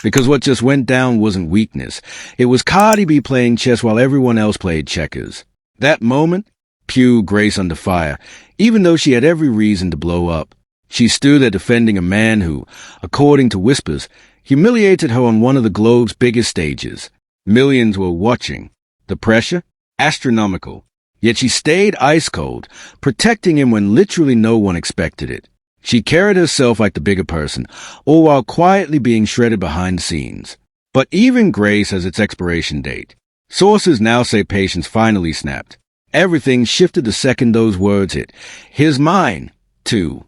Because what just went down wasn't weakness. It was Cardi B playing chess while everyone else played checkers. That moment, Pew Grace under fire, even though she had every reason to blow up. She stood there defending a man who, according to whispers, humiliated her on one of the globe's biggest stages. Millions were watching. The pressure? Astronomical. Yet she stayed ice cold, protecting him when literally no one expected it. She carried herself like the bigger person, all while quietly being shredded behind the scenes. But even grace has its expiration date. Sources now say patience finally snapped. Everything shifted the second those words hit. Here's mine, too.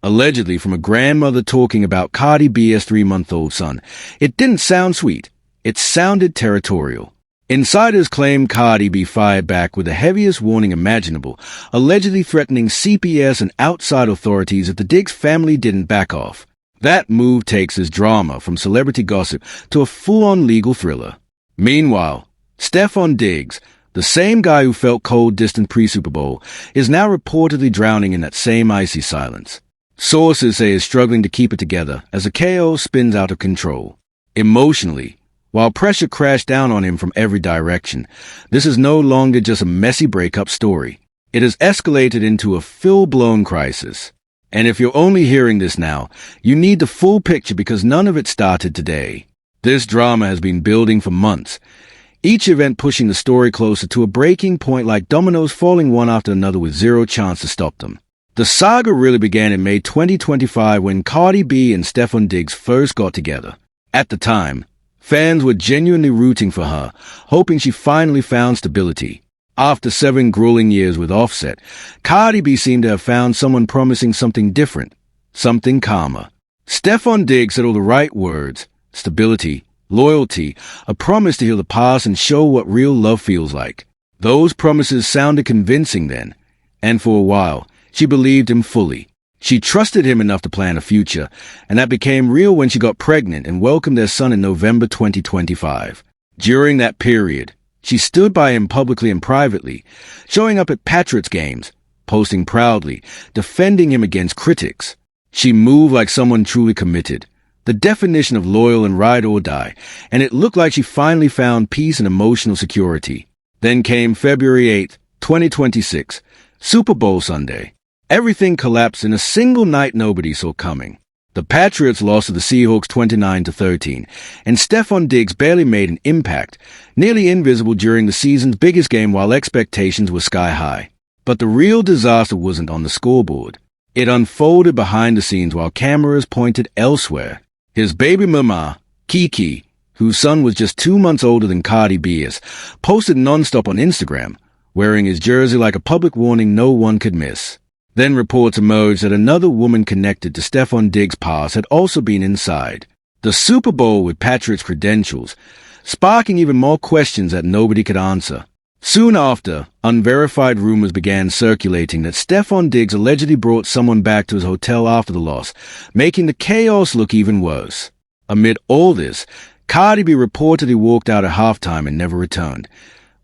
Allegedly from a grandmother talking about Cardi B's 3-month-old son. It didn't sound sweet. It sounded territorial. Insiders claim Cardi B fired back with the heaviest warning imaginable, allegedly threatening CPS and outside authorities if the Diggs family didn't back off. That move takes his drama from celebrity gossip to a full-on legal thriller. Meanwhile, Stefon Diggs, the same guy who felt cold distant pre-Super Bowl, is now reportedly drowning in that same icy silence. Sources say he's struggling to keep it together as the chaos spins out of control. Emotionally, while pressure crashed down on him from every direction, this is no longer just a messy breakup story. It has escalated into a full-blown crisis. And if you're only hearing this now, you need the full picture because none of it started today. This drama has been building for months, each event pushing the story closer to a breaking point like dominoes falling one after another with zero chance to stop them. The saga really began in May 2025 when Cardi B and Stefon Diggs first got together. At the time, fans were genuinely rooting for her, hoping she finally found stability. After 7 grueling years with Offset, Cardi B seemed to have found someone promising something different, something calmer. Stefon Diggs said all the right words: stability, loyalty, a promise to heal the past and show what real love feels like. Those promises sounded convincing then, and for a while, she believed him fully. She trusted him enough to plan a future, and that became real when she got pregnant and welcomed their son in November 2025. During that period, she stood by him publicly and privately, showing up at Patriots games, posting proudly, defending him against critics. She moved like someone truly committed, the definition of loyal and ride or die, and it looked like she finally found peace and emotional security. Then came February 8, 2026, Super Bowl Sunday. Everything collapsed in a single night nobody saw coming. The Patriots lost to the Seahawks 29-13, and Stefon Diggs barely made an impact, nearly invisible during the season's biggest game while expectations were sky high. But the real disaster wasn't on the scoreboard. It unfolded behind the scenes while cameras pointed elsewhere. His baby mama, Kiki, whose son was just 2 months older than Cardi B's, posted nonstop on Instagram, wearing his jersey like a public warning no one could miss. Then reports emerged that another woman connected to Stefon Diggs' past had also been inside the Super Bowl with Patriots credentials, sparking even more questions that nobody could answer. Soon after, unverified rumors began circulating that Stefon Diggs allegedly brought someone back to his hotel after the loss, making the chaos look even worse. Amid all this, Cardi B reportedly walked out at halftime and never returned,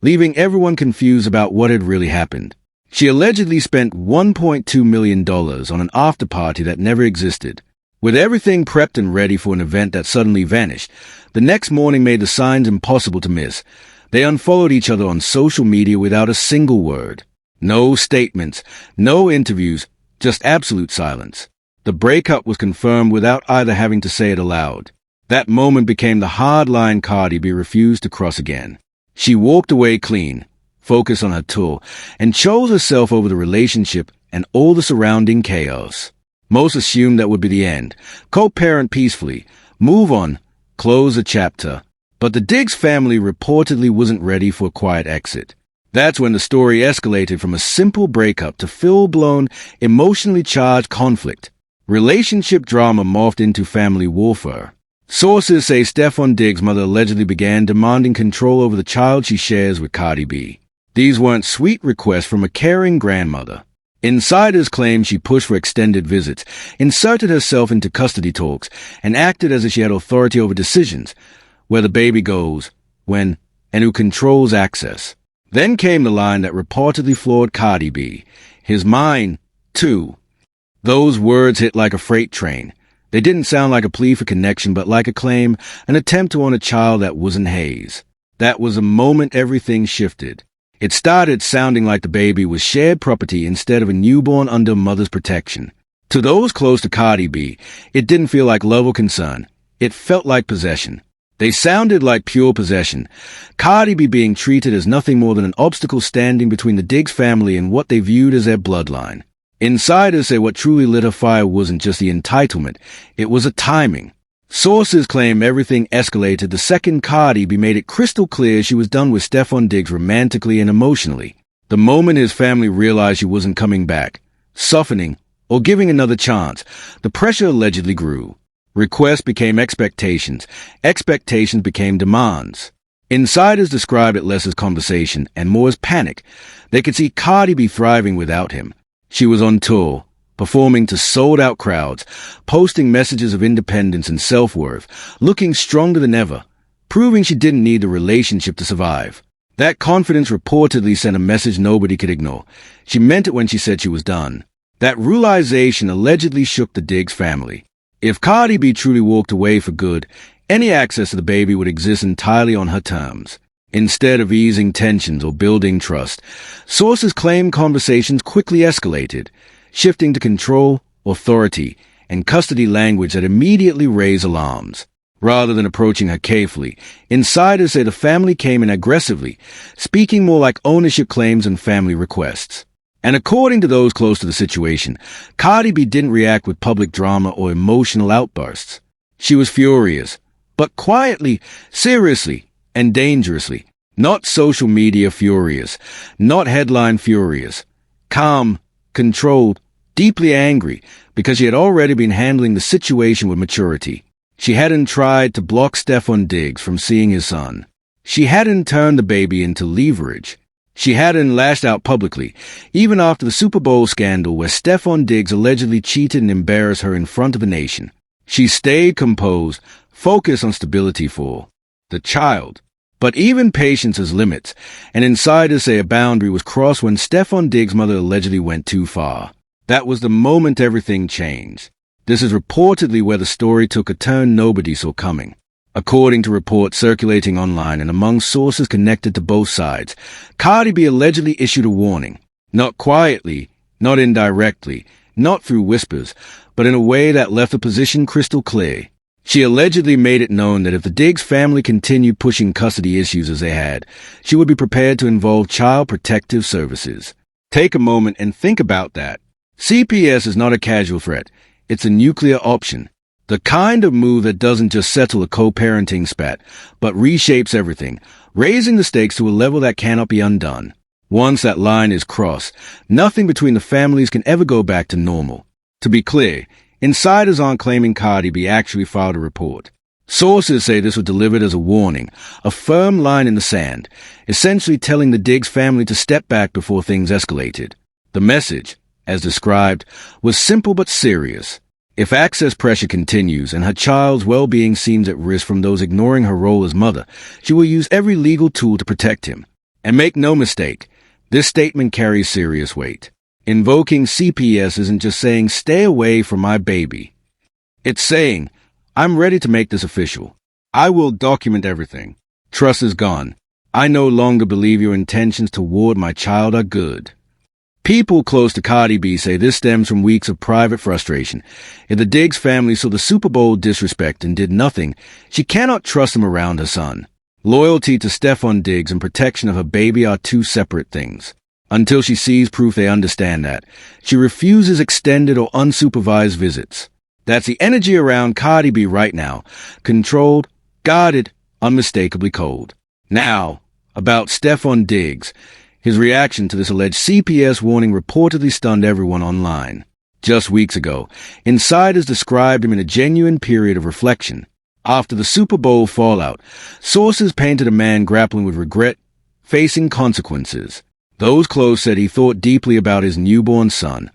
leaving everyone confused about what had really happened. She allegedly spent $1.2 million on an after-party that never existed. With everything prepped and ready for an event that suddenly vanished, the next morning made the signs impossible to miss. They unfollowed each other on social media without a single word. No statements, no interviews, just absolute silence. The breakup was confirmed without either having to say it aloud. That moment became the hard line Cardi B refused to cross again. She walked away clean, focused on her tour, and chose herself over the relationship and all the surrounding chaos. Most assumed that would be the end. Co-parent peacefully, move on, close a chapter. But the Diggs family reportedly wasn't ready for a quiet exit. That's when the story escalated from a simple breakup to full-blown, emotionally charged conflict. Relationship drama morphed into family warfare. Sources say Stefon Diggs' mother allegedly began demanding control over the child she shares with Cardi B. These weren't sweet requests from a caring grandmother. Insiders claim she pushed for extended visits, inserted herself into custody talks, and acted as if she had authority over decisions, where the baby goes, when, and who controls access. Then came the line that reportedly floored Cardi B. His mine, too. Those words hit like a freight train. They didn't sound like a plea for connection, but like a claim, an attempt to own a child that wasn't Hayes. That was the moment everything shifted. It started sounding like the baby was shared property instead of a newborn under mother's protection. To those close to Cardi B, it didn't feel like love or concern. It felt like possession. They sounded like pure possession. Cardi B being treated as nothing more than an obstacle standing between the Diggs family and what they viewed as their bloodline. Insiders say what truly lit her fire wasn't just the entitlement, it was a timing. Sources claim everything escalated the second Cardi B made it crystal clear she was done with Stefon Diggs romantically and emotionally. The moment his family realized she wasn't coming back, softening, or giving another chance, the pressure allegedly grew. Requests became expectations. Expectations became demands. Insiders described it less as conversation and more as panic. They could see Cardi B thriving without him. She was on tour, performing to sold-out crowds, posting messages of independence and self-worth, looking stronger than ever, proving she didn't need the relationship to survive. That confidence reportedly sent a message nobody could ignore. She meant it when she said she was done. That realization allegedly shook the Diggs family. If Cardi B truly walked away for good, any access to the baby would exist entirely on her terms. Instead of easing tensions or building trust, sources claim conversations quickly escalated, shifting to control, authority, and custody language that immediately raised alarms. Rather than approaching her carefully, insiders say the family came in aggressively, speaking more like ownership claims and family requests. And according to those close to the situation, Cardi B didn't react with public drama or emotional outbursts. She was furious, but quietly, seriously, and dangerously. Not social media furious, not headline furious. Calm, controlled, deeply angry, because she had already been handling the situation with maturity. She hadn't tried to block Stefon Diggs from seeing his son. She hadn't turned the baby into leverage. She hadn't lashed out publicly, even after the Super Bowl scandal where Stefon Diggs allegedly cheated and embarrassed her in front of the nation. She stayed composed, focused on stability for the child. But even patience has limits, and insiders say a boundary was crossed when Stefon Diggs' mother allegedly went too far. That was the moment everything changed. This is reportedly where the story took a turn nobody saw coming. According to reports circulating online and among sources connected to both sides, Cardi B allegedly issued a warning. Not quietly, not indirectly, not through whispers, but in a way that left the position crystal clear. She allegedly made it known that if the Diggs family continued pushing custody issues as they had, she would be prepared to involve Child Protective Services. Take a moment and think about that. CPS is not a casual threat. It's a nuclear option. The kind of move that doesn't just settle a co-parenting spat, but reshapes everything, raising the stakes to a level that cannot be undone. Once that line is crossed, nothing between the families can ever go back to normal. To be clear, insiders aren't claiming Cardi B actually filed a report. Sources say this was delivered as a warning, a firm line in the sand, essentially telling the Diggs family to step back before things escalated. The message, as described, was simple but serious. If access pressure continues and her child's well-being seems at risk from those ignoring her role as mother, she will use every legal tool to protect him. And make no mistake, this statement carries serious weight. Invoking CPS isn't just saying, "Stay away from my baby." It's saying, "I'm ready to make this official. I will document everything. Trust is gone. I no longer believe your intentions toward my child are good." People close to Cardi B say this stems from weeks of private frustration. If the Diggs family saw the Super Bowl disrespect and did nothing, she cannot trust them around her son. Loyalty to Stefon Diggs and protection of her baby are two separate things. Until she sees proof they understand that, she refuses extended or unsupervised visits. That's the energy around Cardi B right now. Controlled, guarded, unmistakably cold. Now, about Stefon Diggs. His reaction to this alleged CPS warning reportedly stunned everyone online. Just weeks ago, insiders described him in a genuine period of reflection. After the Super Bowl fallout, sources painted a man grappling with regret, facing consequences. Those close said he thought deeply about his newborn son,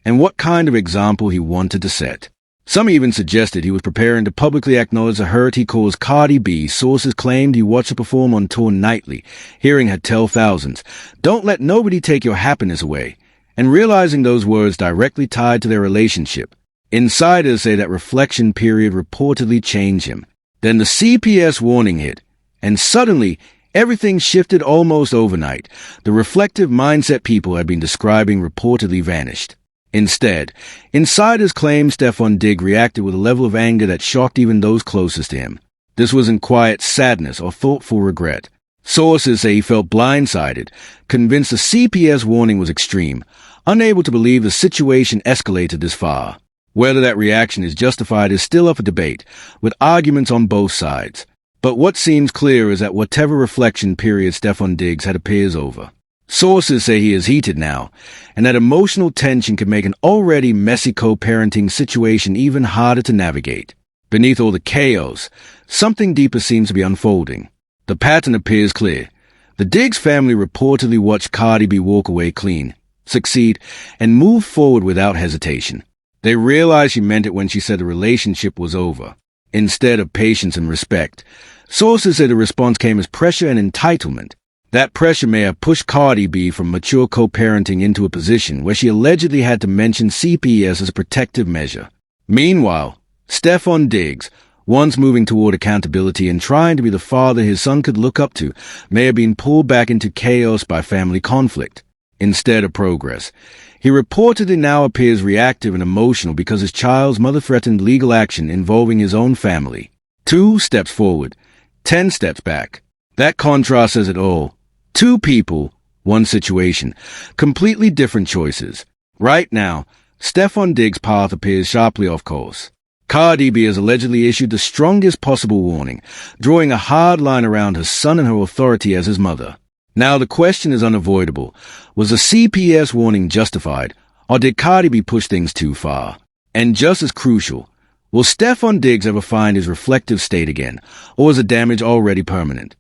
and what kind of example he wanted to set. Some even suggested he was preparing to publicly acknowledge the hurt he caused Cardi B. Sources claimed he watched her perform on tour nightly, hearing her tell thousands, "Don't let nobody take your happiness away," and realizing those words directly tied to their relationship. Insiders say that reflection period reportedly changed him. Then the CPS warning hit, and suddenly, everything shifted almost overnight. The reflective mindset people had been describing reportedly vanished. Instead, insiders claim Stefon Diggs reacted with a level of anger that shocked even those closest to him. This wasn't quiet sadness or thoughtful regret. Sources say he felt blindsided, convinced the CPS warning was extreme, unable to believe the situation escalated this far. Whether that reaction is justified is still up for debate, with arguments on both sides. But what seems clear is that whatever reflection period Stefon Diggs had appears over. Sources say he is heated now, and that emotional tension can make an already messy co-parenting situation even harder to navigate. Beneath all the chaos, something deeper seems to be unfolding. The pattern appears clear. The Diggs family reportedly watched Cardi B walk away clean, succeed, and move forward without hesitation. They realized she meant it when she said the relationship was over, instead of patience and respect. Sources say the response came as pressure and entitlement. That pressure may have pushed Cardi B from mature co-parenting into a position where she allegedly had to mention CPS as a protective measure. Meanwhile, Stefon Diggs, once moving toward accountability and trying to be the father his son could look up to, may have been pulled back into chaos by family conflict, instead of progress. He reportedly now appears reactive and emotional because his child's mother threatened legal action involving his own family. 2 steps forward, 10 steps back. That contrast says it all. 2 people, 1 situation, completely different choices. Right now, Stefon Diggs' path appears sharply off course. Cardi B has allegedly issued the strongest possible warning, drawing a hard line around her son and her authority as his mother. Now the question is unavoidable. Was the CPS warning justified, or did Cardi B push things too far? And just as crucial, will Stefon Diggs ever find his reflective state again, or is the damage already permanent?